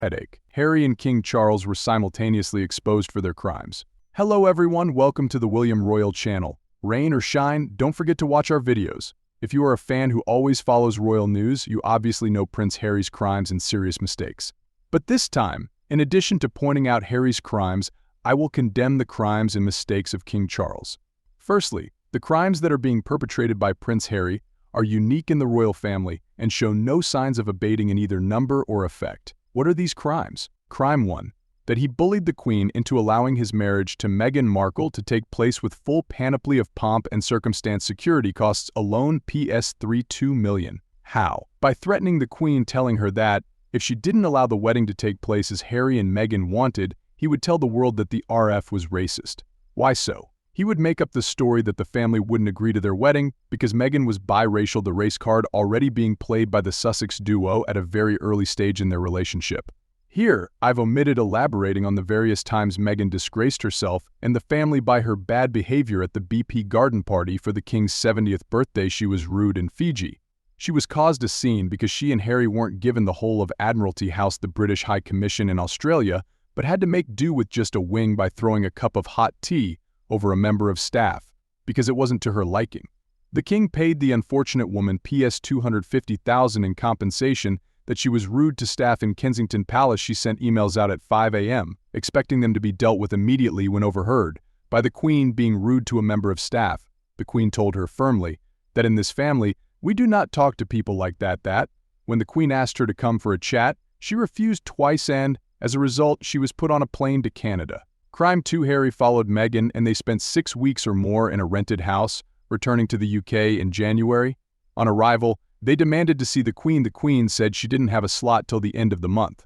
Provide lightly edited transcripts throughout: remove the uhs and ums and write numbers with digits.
Headache. Harry and King Charles were simultaneously exposed for their crimes. Hello everyone, welcome to the William Royal channel. Rain or shine, don't forget to watch our videos. If you are a fan who always follows royal news, you obviously know Prince Harry's crimes and serious mistakes. But this time, in addition to pointing out Harry's crimes, I will condemn the crimes and mistakes of King Charles. Firstly, the crimes that are being perpetrated by Prince Harry are unique in the royal family and show no signs of abating in either number or effect. What are these crimes? Crime 1. That he bullied the Queen into allowing his marriage to Meghan Markle to take place with full panoply of pomp and circumstance. Security costs alone PS32 million. How? By threatening the Queen, telling her that, if she didn't allow the wedding to take place as Harry and Meghan wanted, he would tell the world that the RF was racist. Why so? He would make up the story that the family wouldn't agree to their wedding because Meghan was biracial, the race card already being played by the Sussex duo at a very early stage in their relationship. Here, I've omitted elaborating on the various times Meghan disgraced herself and the family by her bad behavior at the BP garden party for the King's 70th birthday. She was rude in Fiji. She was caused a scene because she and Harry weren't given the whole of Admiralty House, the British High Commission in Australia, but had to make do with just a wing by throwing a cup of hot tea over a member of staff, because it wasn't to her liking. The King paid the unfortunate woman PS250,000 in compensation that she was rude to staff in Kensington Palace. She sent emails out at 5 a.m., expecting them to be dealt with immediately when overheard by the Queen being rude to a member of staff. The Queen told her firmly that in this family, we do not talk to people like that. When the Queen asked her to come for a chat, she refused twice and, as a result, she was put on a plane to Canada. Crime 2. Harry followed Meghan and they spent 6 weeks or more in a rented house, returning to the UK in January. On arrival, they demanded to see the Queen. The Queen said she didn't have a slot till the end of the month.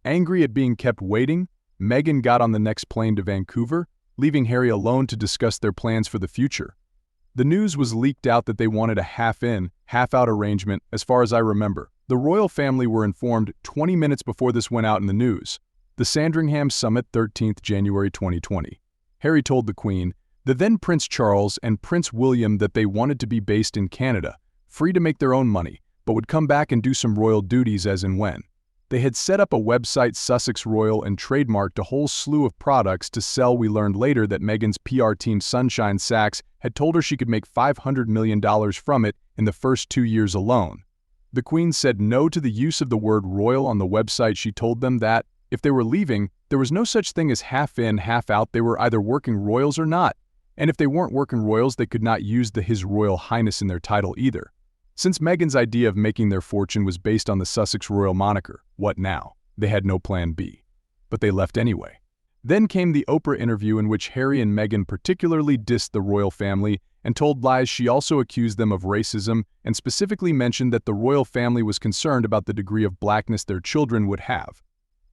Angry at being kept waiting, Meghan got on the next plane to Vancouver, leaving Harry alone to discuss their plans for the future. The news was leaked out that they wanted a half-in, half-out arrangement. As far as I remember, the royal family were informed 20 minutes before this went out in the news. The Sandringham Summit, 13th January 2020. Harry told the Queen, the then Prince Charles and Prince William that they wanted to be based in Canada, free to make their own money, but would come back and do some royal duties as and when. They had set up a website, Sussex Royal, and trademarked a whole slew of products to sell. We learned later that Meghan's PR team, Sunshine Sachs, had told her she could make $500 million from it in the first 2 years alone. The Queen said no to the use of the word royal on the website. She told them that, if they were leaving, there was no such thing as half-in, half-out. They were either working royals or not. And if they weren't working royals, they could not use the His Royal Highness in their title either. Since Meghan's idea of making their fortune was based on the Sussex Royal moniker, what now? They had no plan B. But they left anyway. Then came the Oprah interview in which Harry and Meghan particularly dissed the royal family and told lies. She also accused them of racism and specifically mentioned that the royal family was concerned about the degree of blackness their children would have.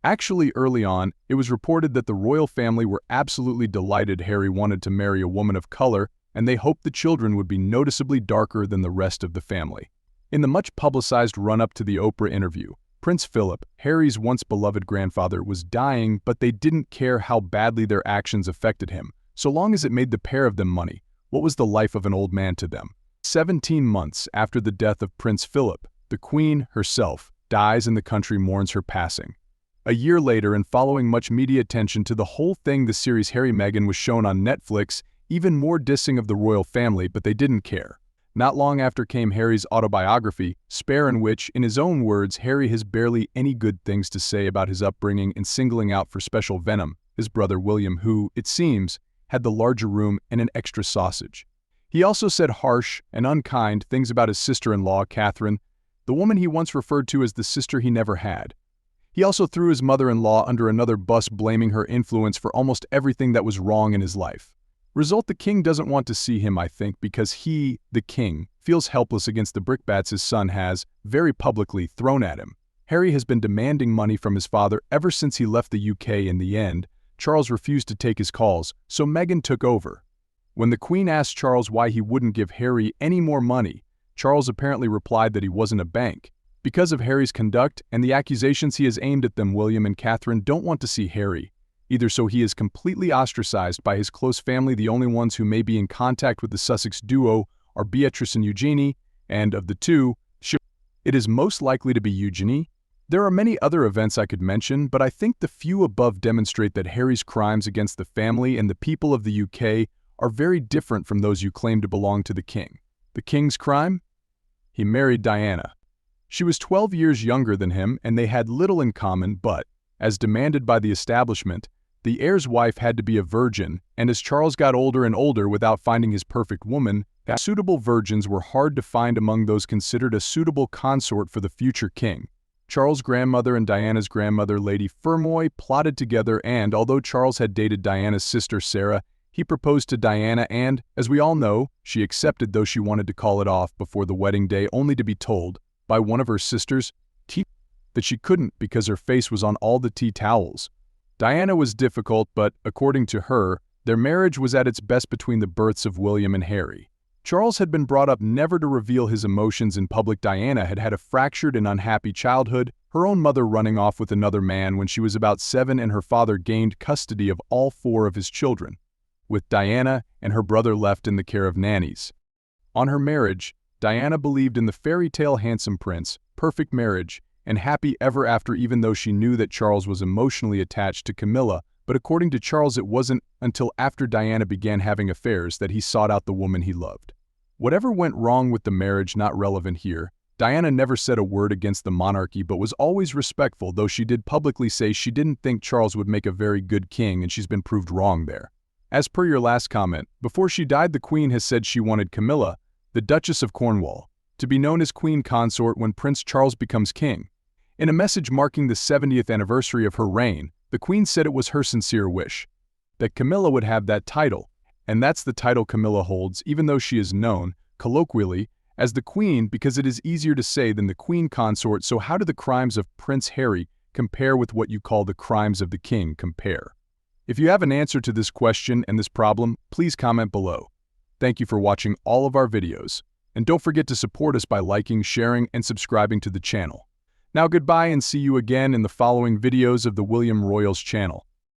Actually, early on, it was reported that the royal family were absolutely delighted Harry wanted to marry a woman of color, and they hoped the children would be noticeably darker than the rest of the family. In the much publicized run-up to the Oprah interview, Prince Philip, Harry's once beloved grandfather, was dying, but they didn't care how badly their actions affected him, so long as it made the pair of them money. What was the life of an old man to them? 17 months after the death of Prince Philip, the Queen herself dies and the country mourns her passing. A year later, and following much media attention to the whole thing, the series Harry Meghan was shown on Netflix, even more dissing of the royal family, but they didn't care. Not long after came Harry's autobiography, Spare, in which, in his own words, Harry has barely any good things to say about his upbringing and singling out for special venom his brother William, who, it seems, had the larger room and an extra sausage. He also said harsh and unkind things about his sister-in-law, Catherine, the woman he once referred to as the sister he never had. He also threw his mother-in-law under another bus, blaming her influence for almost everything that was wrong in his life. Result: the King doesn't want to see him, I think, because he, the King, feels helpless against the brickbats his son has, very publicly, thrown at him. Harry has been demanding money from his father ever since he left the UK. In the end, Charles refused to take his calls, so Meghan took over. When the Queen asked Charles why he wouldn't give Harry any more money, Charles apparently replied that he wasn't a bank. Because of Harry's conduct and the accusations he has aimed at them, William and Catherine don't want to see Harry either, so he is completely ostracized by his close family. The only ones who may be in contact with the Sussex duo are Beatrice and Eugenie, and of the two, it is most likely to be Eugenie. There are many other events I could mention, but I think the few above demonstrate that Harry's crimes against the family and the people of the UK are very different from those you claim to belong to the king. The king's crime? He married Diana. She was 12 years younger than him, and they had little in common, but, as demanded by the establishment, the heir's wife had to be a virgin, and as Charles got older and older without finding his perfect woman, suitable virgins were hard to find among those considered a suitable consort for the future king. Charles' grandmother and Diana's grandmother, Lady Fermoy, plotted together, and although Charles had dated Diana's sister Sarah, he proposed to Diana and, as we all know, she accepted, though she wanted to call it off before the wedding day, only to be told by one of her sisters that she couldn't because her face was on all the tea towels. Diana was difficult, but, according to her, their marriage was at its best between the births of William and Harry. Charles had been brought up never to reveal his emotions in public. Diana had had a fractured and unhappy childhood, her own mother running off with another man when she was about 7, and her father gained custody of all 4 of his children, with Diana and her brother left in the care of nannies. On her marriage, Diana believed in the fairy tale handsome prince, perfect marriage, and happy ever after, even though she knew that Charles was emotionally attached to Camilla. But according to Charles, it wasn't until after Diana began having affairs that he sought out the woman he loved. Whatever went wrong with the marriage, not relevant here. Diana never said a word against the monarchy but was always respectful, though she did publicly say she didn't think Charles would make a very good king, and she's been proved wrong there. As per your last comment, before she died, the Queen has said she wanted Camilla, the Duchess of Cornwall, to be known as Queen Consort when Prince Charles becomes king. In a message marking the 70th anniversary of her reign, the Queen said it was her sincere wish that Camilla would have that title, and that's the title Camilla holds, even though she is known, colloquially, as the Queen because it is easier to say than the Queen Consort. So how do the crimes of Prince Harry compare with what you call the crimes of the king compare? If you have an answer to this question and this problem, please comment below. Thank you for watching all of our videos, and don't forget to support us by liking, sharing, and subscribing to the channel. Now goodbye, and see you again in the following videos of the William Royals channel.